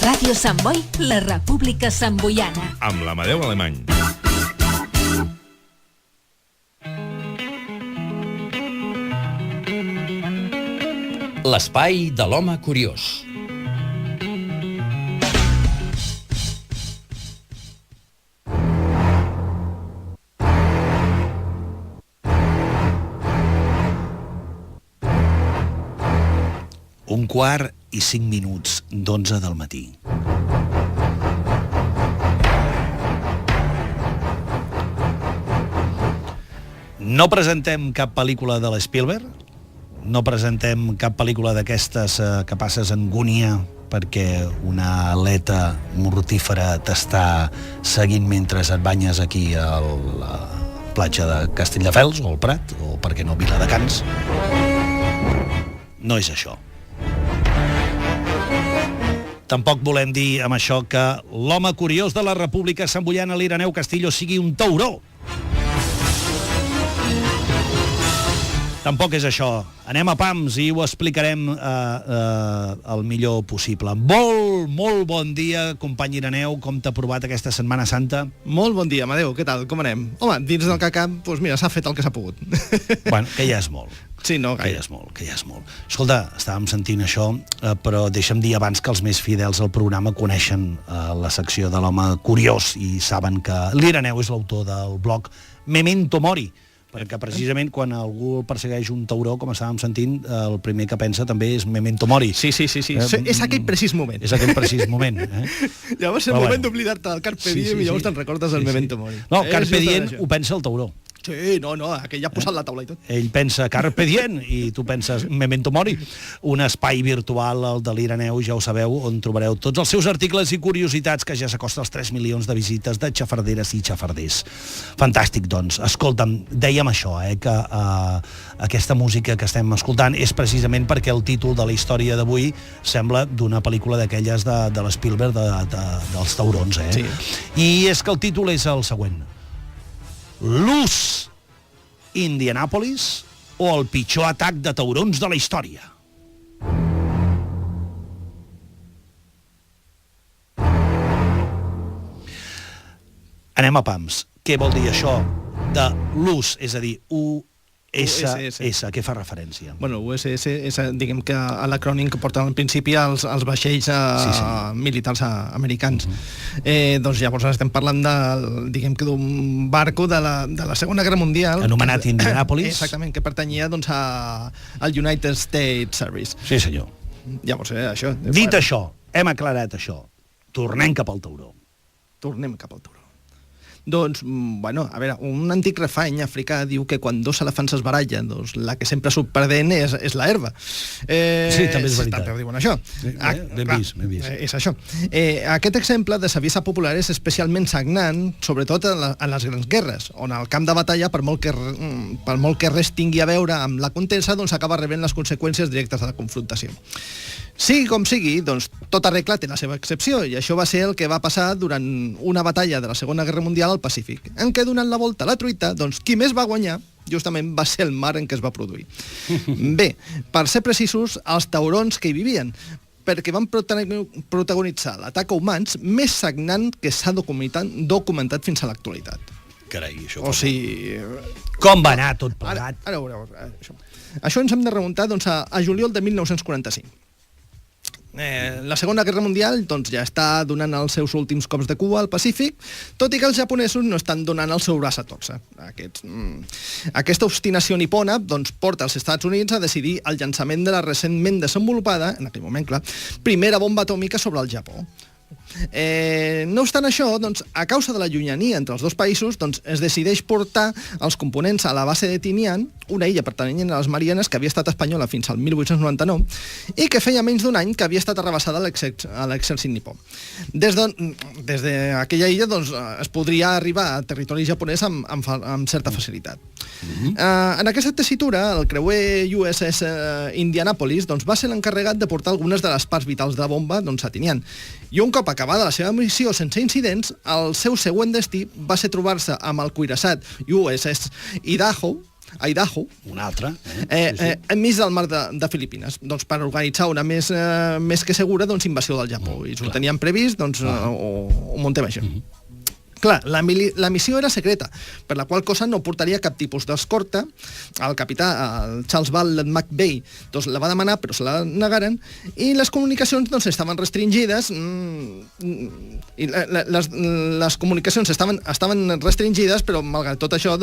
Ràdio Sant Boi, la República Santboiana. Amb l'Amadeu Alemany. L'espai de l'home curiós. Un quart i 5 minuts d'11 del matí. No presentem cap pel·lícula de l'Spielberg, no presentem cap pel·lícula d'aquestes que passes angúnia perquè una aleta mortífera t'està seguint mentre et banyes aquí a la platja de Castelldefels o al Prat, o per què no Viladecans. No és això. Tampoc volem dir amb això que l'home curiós de la República Santboiana, l'Ireneu Castillo, sigui un tauró. Tampoc és això. Anem a pams i ho explicarem el millor possible. Molt bon dia, company Ireneu. Com t'ha provat aquesta Setmana Santa? Molt bon dia, Amadeu. Què tal? Com anem? Home, dins del que cap, doncs mira, s'ha fet el que s'ha pogut. Bueno, que ja és molt. Sí, no, que ja és molt. Escolta, estàvem sentint això, però deixa'm dir abans que els més fidels al programa coneixen la secció de l'home curiós i saben que l'Ireneu és l'autor del blog Memento Mori, perquè precisament quan algú persegueix un tauró, com estàvem sentint, el primer que pensa també és Memento Mori. Sí. És aquell precís moment. És aquell precís moment. Llavors és el moment d'oblidar-te del Carpe Diem i llavors te'n recordes del Memento Mori. No, Carpe Diem ho pensa el tauró. Sí, no, aquell ja ha posat la taula i tot. Ell pensa Carpe Diem i tu penses Memento Mori. Un espai virtual, el de l'Ireneu, ja ho sabeu, on trobareu tots els seus articles i curiositats, que ja s'acosta als 3 milions de visites de xafarderes i xafarders. Fantàstic, doncs. Escolta'm, dèiem això, que aquesta música que estem escoltant és precisament perquè el títol de la història d'avui sembla d'una pel·lícula d'aquelles de l'Spielberg dels taurons, Sí. I és que el títol és el següent: Loose Indianapolis o el pitjor atac de taurons de la història. Anem a pams. Què vol dir això de loose, és a dir, USS, què fa referència? Bueno, USS és, diguem que, l'acrònim que porten al principi els vaixells militars americans. Doncs llavors estem parlant d'un barco de la Segona Guerra Mundial. Anomenat Indianapolis. Exactament, que pertanyia doncs, al United States Service. Sí, senyor. Llavors, això. Dit això, hem aclarat això. Tornem cap al tauró. Doncs, bueno, a veure, un antic refany africà diu que quan dos elefants es barallen, doncs la que sempre surt perdent és la herba. Sí, també és veritat. També diuen això. Ben vist. És això. Aquest exemple de saviesa popular és especialment sagnant, sobretot en les grans guerres, on el camp de batalla, per molt que res tingui a veure amb la contesa, doncs acaba rebent les conseqüències directes de la confrontació. Sigui com sigui, doncs tot arregla té la seva excepció, i això va ser el que va passar durant una batalla de la Segona Guerra Mundial al Pacífic, en què donant la volta a la truita, doncs qui més va guanyar justament va ser el mar en què es va produir. Bé, per ser precisos, els taurons que hi vivien, perquè van protagonitzar l'atac a humans més sagnant que s'ha documentat fins a l'actualitat. Carai, això... O sigui... Com va anar tot plegat? Ara veureu, això ens hem de remuntar doncs, a juliol de 1945. La Segona Guerra Mundial doncs, ja està donant els seus últims cops de cua al Pacífic, tot i que els japonesos no estan donant el seu braç a torça. Aquesta obstinació nipona doncs, porta els Estats Units a decidir el llançament de la recentment desenvolupada, en aquell moment, clar, primera bomba atòmica sobre el Japó. No obstant això, doncs, a causa de la llunyania entre els dos països, doncs, es decideix portar els components a la base de Tinian, una illa pertanyent a les Marianes que havia estat espanyola fins al 1899 i que feia menys d'un any que havia estat arrabassada a l'exèrcit nipó. Des d'aquella illa doncs, es podria arribar a territori japonès amb certa facilitat. En aquesta tessitura, el creuer USS Indianapolis doncs, va ser l'encarregat de portar algunes de les parts vitals de la bomba doncs, a Tinian. I un cop acabada la seva missió sense incidents, el seu següent destí va ser trobar-se amb el cuirassat USS Idaho, Idaho, Un altre. enmig del mar de Filipines, doncs per organitzar una més que segura invasió del Japó. I ho tenien previst, ho muntem això. Clar, la missió era secreta, per la qual cosa no portaria cap tipus d'escorta. El capità, el Charles Ballard McVeigh, la va demanar, però se la negaren, i les comunicacions estaven restringides, i les comunicacions estaven restringides, però malgrat tot això,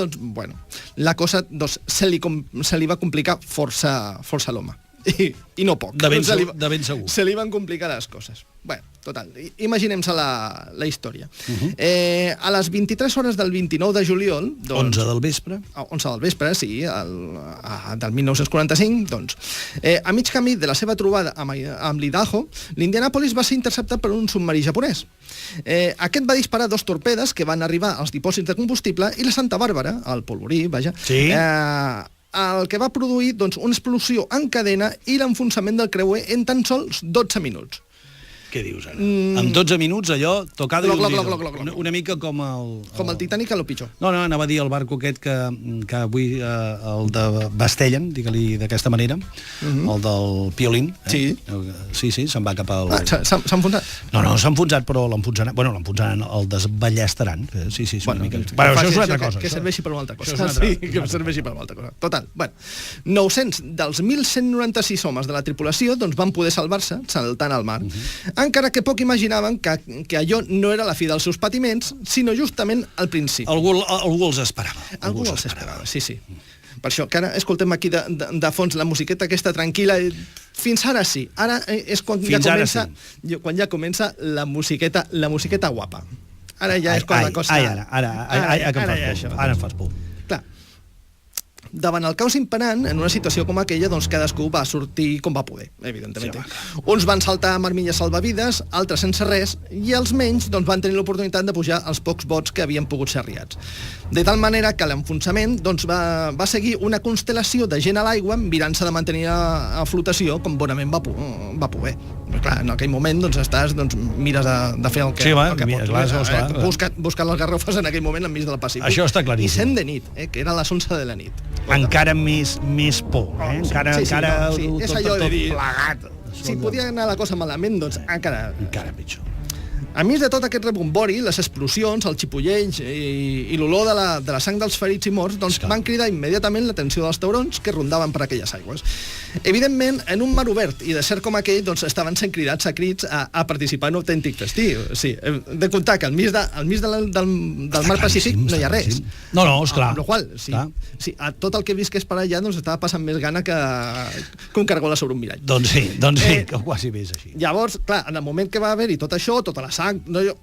la cosa se li va complicar força a l'home. I no poc. De ben segur. Se li van complicar les coses. Bé, total, imaginem-se la història. A les 23 hores del 29 de juliol... 11 del vespre. 11 del vespre, sí, del 1945, a mig camí de la seva trobada amb l'Idaho, l'Indianapolis va ser interceptat per un submarí japonès. Aquest va disparar 2 torpedes que van arribar als dipòsits de combustible i la Santa Bàrbara, el polvorí, sí. El que va produir una explosió en cadena i l'enfonsament del creuer en tan sols 12 minuts. Què dius ara? En 12 minuts, allò, tocada i hundido. Una mica com el... Com el Titanic a lo pitjor. No, anava a dir el barco aquest que avui, el de Bastellen, digue-li d'aquesta manera, el del Piolín. Sí. Sí, se'n va cap al... S'ha enfonsat? No, s'ha enfonsat, però l'enfonsaran, el desballestaran. Sí, és una mica... Bueno, això és una altra cosa. Que serveixi per una altra cosa. Sí, que serveixi per una altra cosa. Total, 900 dels 1.196 homes de la tripulació van poder salvar-se saltant al mar. Encara que poc imaginaven que allò no era la fi dels seus patiments, sinó justament al principi. Algú els esperava. Algú els esperava, sí. Per això, que ara escoltem aquí de fons la musiqueta aquesta tranquil·la. Fins ara sí. Ara és quan ja comença la musiqueta guapa. Ara ja és quan la cosa... Ara em fas por. Clar. Davant el caos imperant, en una situació com aquella, cadascú va sortir com va poder, evidentment. Sí, uns van saltar amb armilles salvavides, altres sense res, i els menys van tenir l'oportunitat de pujar als pocs bots que havien pogut ser arriats. De tal manera que l'enfonsament va seguir una constel·lació de gent a l'aigua mirant-se de mantenir a flotació com bonament va poder. Però clar, en aquell moment mires de fer el que pots. Buscar les garrofes en aquell moment enmig del Pacífic. Això està claríssim. I sent de nit, que era a les 11 de la nit. Encara més por, encara és allò de dir, plegat. Si podia anar la cosa malament, encara pitjor. A més de tot aquest rebombori, les explosions, el xipollells i l'olor de la sang dels ferits i morts van cridar immediatament l'atenció dels taurons que rondaven per aquelles aigües. Evidentment, en un mar obert i desert com aquell, estaven sent cridats a crits a participar en un autèntic festí. Sí, de comptar que al mig del mar Pacífic no hi ha res. No, esclar. Amb la qual cosa, a tot el que visqués per allà estava passant més gana que un cargola sobre un mirall. Doncs sí, que quasi bé és així. Llavors, clar, en el moment que va haver-hi tot això, tota la sang,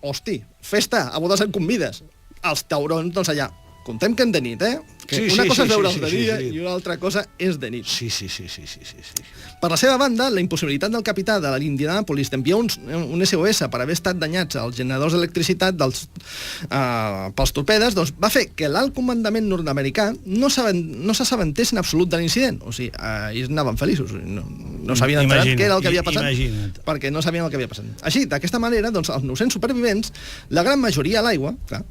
hosti, festa, a bodes en convides. Els taurons, allà, contem que en de nit, Que una cosa és veure'ls de dia i una altra cosa és de nit. Sí. Per la seva banda, la impossibilitat del capità de l'Indianapolis d'enviar un SOS per haver estat danyats als generadors d'electricitat pels torpedes, va fer que l'alt comandament nord-americà no s'assabentés en absolut de l'incident. O sigui, ells anaven feliços, no s'havien enterat què era el que havia passat, perquè no sabien el que havia passat. Així, d'aquesta manera, els 900 supervivents, la gran majoria a l'aigua, clar,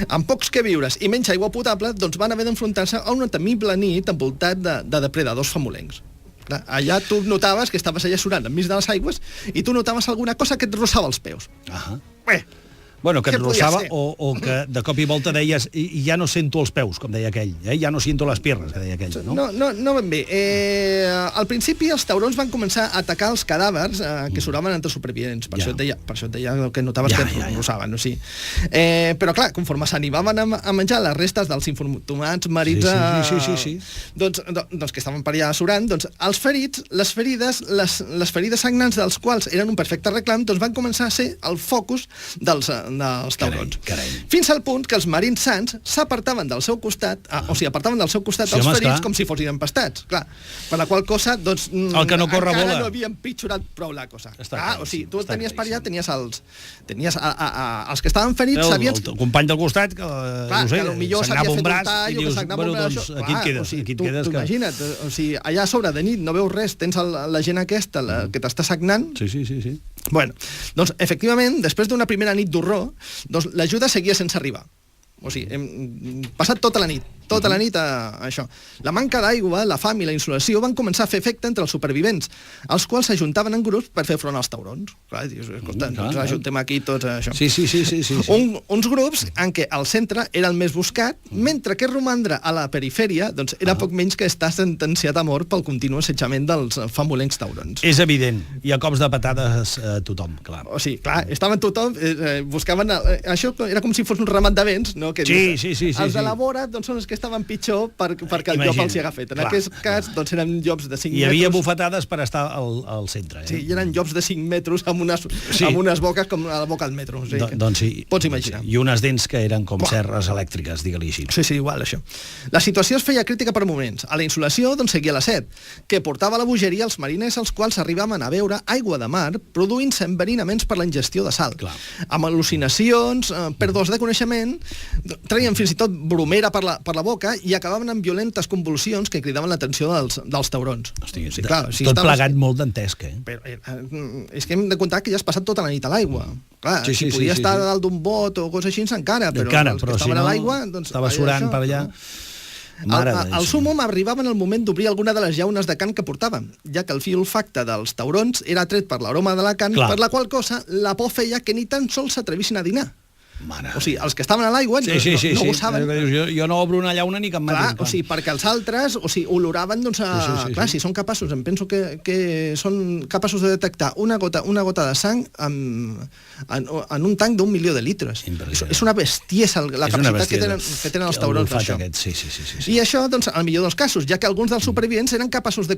amb pocs que viures i menys aigua potable, van haver d'enfrontar-se a una temible nit envoltat de depredadors famolencs. Clar, allà tu notaves que estaves allà surant enmig de les aigües i tu notaves alguna cosa que et rossava els peus. Bueno, que et rossava o que de cop i volta deies i ja no sento els peus, com deia aquell, ja no siento les piernas, que deia aquell, no? No ben bé. Al principi els taurons van començar a atacar els cadàvers que suraven entre supervivents, per això et deia que notaves que et rossaven, no? Sí. Però clar, conforme s'animaven a menjar les restes dels infortunats marits que estaven per allà surant, els ferits, les ferides sagnants dels quals eren un perfecte reclam, van començar a ser el focus dels taurons. Fins al punt que els marins sants s'apartaven del seu costat, els ferits com si fossin empastats. Clar, per la qual cosa, el que no corre encara vola. no havia empitjorat prou la cosa. O sigui, tu tenies per allà, tenies els que estaven ferits, sabies... El company del costat, que s'anava un braç i dius, bueno, doncs aquí et quedes. Imagina't, allà a sobre de nit no veus res, tens la gent aquesta que t'està sagnant. Sí. Bueno, doncs, efectivament, després d'una primera nit d'horror, l'ajuda seguia sense arribar. O sigui, hem passat tota la nit Tota la nit això. La manca d'aigua, la fam i la insolació van començar a fer efecte entre els supervivents, els quals s'ajuntaven en grups per fer front als taurons. Clar, dius, escolta, ens ajuntem aquí tots això. Sí. Uns grups en què el centre era el més buscat, mentre que romandre a la perifèria doncs, era poc menys que estar sentenciat a mort pel continu assetjament dels famolencs taurons. És evident, i a cops de patades tothom, clar. O sigui, clar, estaven tothom, buscaven... Això era com si fos un ramat de vents, no? Que Sí. Els de la vora doncs, són els que estaven pitjor perquè el llop els hi agafet. En aquest cas, doncs, eren llops de 5 metres. Hi havia bufetades per estar al centre. Sí, i eren llops de 5 metres amb unes boques com a la boca del metro. O sigui, doncs sí. Pots imaginar. I unes dents que eren com serres elèctriques, digue-li així. Sí, igual, això. La situació es feia crítica per moments. A la insolació, doncs, seguia la set, que portava la bogeria als mariners, als quals arribaven a beure aigua de mar, produint-se enverinaments per la ingestió de sal. Clar. Amb al·lucinacions, pèrdues de coneixement, traien fins i tot bromera per la boca i acabaven amb violentes convulsions que cridaven l'atenció dels taurons. Hosti, sí, clar, tot plegat molt dantesc, Però, és que hem de comptar que ja has passat tota la nit a l'aigua. Clar, si podia estar dalt d'un bot o coses així encara, però els que estaven a l'aigua... Estava surant per allà... Al súmum arribava en el moment d'obrir alguna de les llaunes de cant que portaven, ja que el fi olfacte dels taurons era tret per l'aroma de la cant, per la qual cosa la por feia que ni tan sols s'atrevissin a dinar. O sigui, els que estaven a l'aigua no gosaven. Jo no obro una llauna ni cap matin. O sigui, perquè els altres oloraven, doncs, clar, si són capaços, em penso que són capaços de detectar una gota de sang en un tanc d'1 milió de litres. És una bestiesa la capacitat que tenen els taurons d'això. I això, doncs, al millor dels casos, ja que alguns dels supervivents eren incapaços de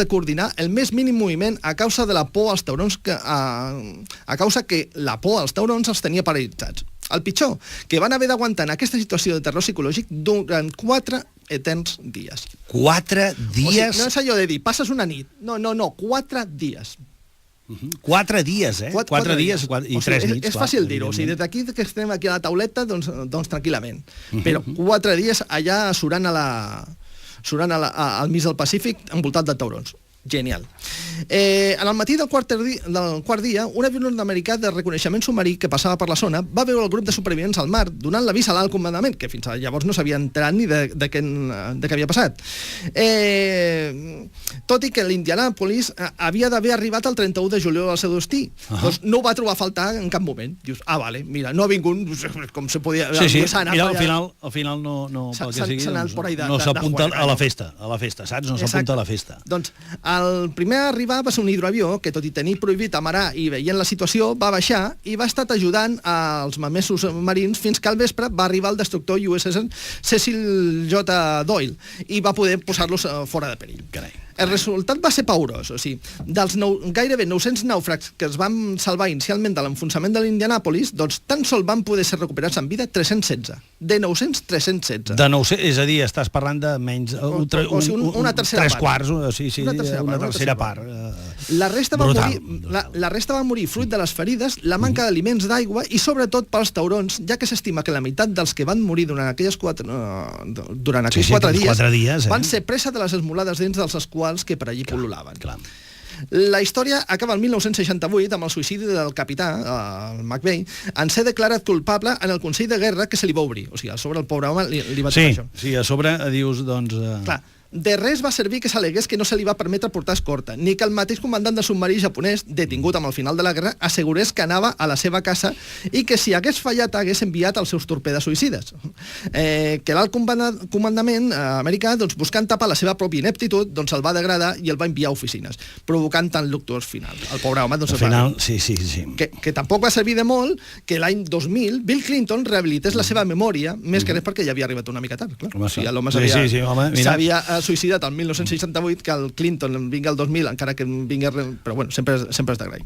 coordinar el més mínim moviment a causa de la por als taurons, a causa que la por als taurons els tenia paralitzats. El pitjor, que van haver d'aguantar en aquesta situació de terror psicològic durant 4 eterns dies. 4 dies? O sigui, no és allò de dir, passes una nit. No, 4 dies. 4 dies, 4 dies i 3 nits. És fàcil dir-ho. O sigui, des d'aquí que estem aquí a la tauleta, doncs tranquil·lament. Però 4 dies allà surant al mig del Pacífic envoltat de taurons. Genial. En el matí del quart dia, un avió nord-americà de reconeixement submarí que passava per la zona va veure el grup de supervivents al mar, donant l'avís a l'alt comandament, que fins llavors no s'havia enterat ni de què havia passat. Tot i que l'Indianapolis havia d'haver arribat el 31 de juliol al seu destí, doncs no ho va trobar a faltar en cap moment. Dius, vale, mira, no ha vingut com se podia... Sí, mira, al final no s'apunta a la festa, saps? No s'apunta a la festa. Doncs el primer a arribar va ser un hidroavió que, tot i tenir prohibit amarar i veient la situació, va baixar i va estar ajudant als mamesos marins fins que al vespre va arribar el destructor USS Cecil J. Doyle i va poder posar-los fora de perill. Carai. El resultat va ser paurós, o sigui, dels gairebé 900 nàufrags que es van salvar inicialment de l'enfonsament de l'Indianapolis, doncs tan sol van poder ser recuperats en vida 316. De 900, 316. De 900, és a dir, estàs parlant de menys... una tercera part. 3 quarts, una tercera part. La resta va morir fruit de les ferides, la manca d'aliments, d'aigua i sobretot pels taurons, ja que s'estima que la meitat dels que van morir durant aquells 4 dies van ser presa de les esmolades dents dels esquals que per allí pol·lulaven. La història acaba el 1968 amb el suïcidi del capità, el McVeigh, en ser declarat culpable en el Consell de Guerra que se li va obrir. O sigui, a sobre el pobre home li va tocar això. Sí, a sobre dius, doncs... Clar, de res va servir que s'alegués que no se li va permetre portar escorta, ni que el mateix comandant del submarí japonès, detingut amb el final de la guerra, assegurés que anava a la seva casa i que si hagués fallat hagués enviat els seus torpedes suïcides. Que l'alt comandament americà, doncs, buscant tapar la seva pròpia ineptitud, doncs el va degradar i el va enviar a oficines, provocant tan luctuós final. El pobre home, doncs... Al final, sí. Que tampoc va servir de molt que l'any 2000 Bill Clinton rehabilités la seva memòria, més que res perquè ja havia arribat una mica tard. Clar. O sigui, l'home s'havia suïcidat el 1968, que el Clinton vinga el 2000, encara que vinga... Però bueno, sempre és d'agrair.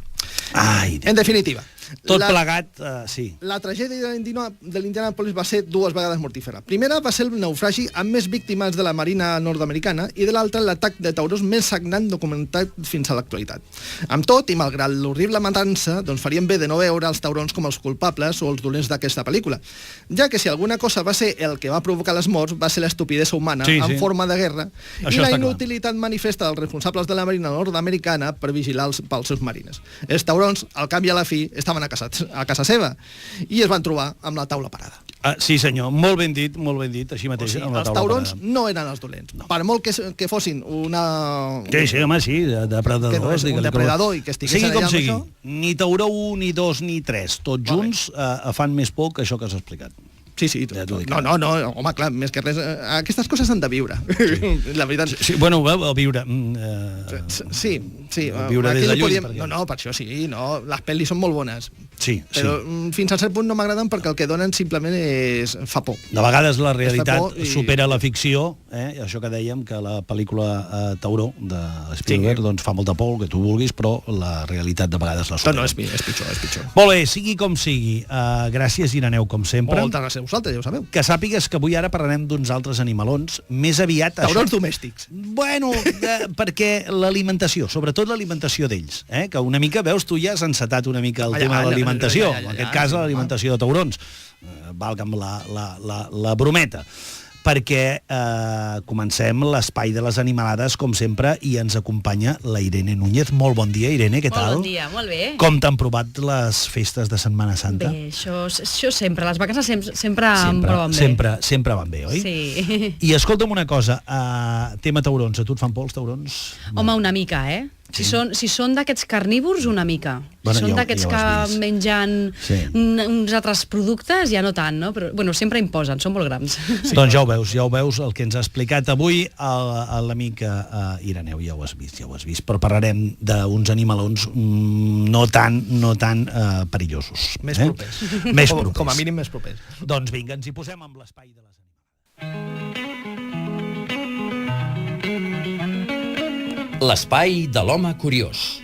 En definitiva, tot plegat, sí. La tragèdia de l'Indianapolis va ser 2 vegades mortífera. Primera va ser el naufragi amb més víctimes de la marina nord-americana i de l'altra l'atac de taurons més sagnant documentat fins a l'actualitat. Amb tot, i malgrat l'horrible matança, doncs faríem bé de no veure els taurons com els culpables o els dolents d'aquesta pel·lícula, ja que si alguna cosa va ser el que va provocar les morts va ser l'estupidesa humana en forma de guerra i la inutilitat manifesta dels responsables de la marina nord-americana per vigilar pels seus marines. Els taurons, al cap i a la fi, estaven a casa seva i es van trobar amb la taula parada. Sí, senyor, molt ben dit, així mateix. O sigui, amb la els taula taurons parada. no eren els dolents. No. Per molt que fossin una... Sí, home, sí, depredadors. Un depredador i que estiguessin sigui com allà amb sigui, això. ni tauró 1, ni 2, ni 3, tots junts fan més por que això que has explicat. Sí, Ja t'ho dic. no, home, clar, més que res, aquestes coses han de viure. Sí. La veritat. Sí, bueno, a viure... Sí. Viure Aquí des de no lluny, podíem... perquè- No, per això sí, no, les pel·lis són molt bones. Sí, Però fins a cert punt no m'agraden perquè el que donen simplement fa por. De vegades la realitat por i- supera la ficció, això que dèiem, que la pel·lícula Tauró de Spielberg doncs, fa molta por, el que tu vulguis, però la realitat de vegades la supera. No, és pitjor. Molt bé, sigui com sigui. Gràcies, Ireneu, com sempre. Moltes gràcies a vosaltres, ja ho sabeu. Que sàpigues que avui ara parlarem d'uns altres animalons, més aviat... Taurons domèstics. Bueno, perquè l'alimentació, sobretot l'alimentació d'ells, que una mica, veus, tu ja has encetat una mica el tema de l'alimentació, en aquest cas l'alimentació de taurons, valga'm la brometa, perquè comencem l'espai de les animalades, com sempre, i ens acompanya la Irene Núñez. Molt bon dia, Irene, què tal? Molt bon dia, molt bé. Com t'han provat les festes de Setmana Santa? Bé, això sempre, les vacances sempre em proven bé. Sempre van bé, oi? Sí. I escolta'm una cosa, tema taurons, a tu et fan por els taurons? Home, una mica, eh? Si són d'aquests carnívors, una mica. Bueno, Si són ja d'aquests ho que has vist. mengen Sí. uns altres productes, ja no tant, no? Però, bueno, sempre imposen, són molt grans. Sí. Doncs ja ho veus, el que ens ha explicat avui l'amic Ireneu, ja ho has vist, però parlarem d'uns animalons no tan perillosos. Més propers. Més propers. Com a mínim més propers. Doncs vinga, ens hi posem amb l'espai de les animalades. L'espai de l'home curiós.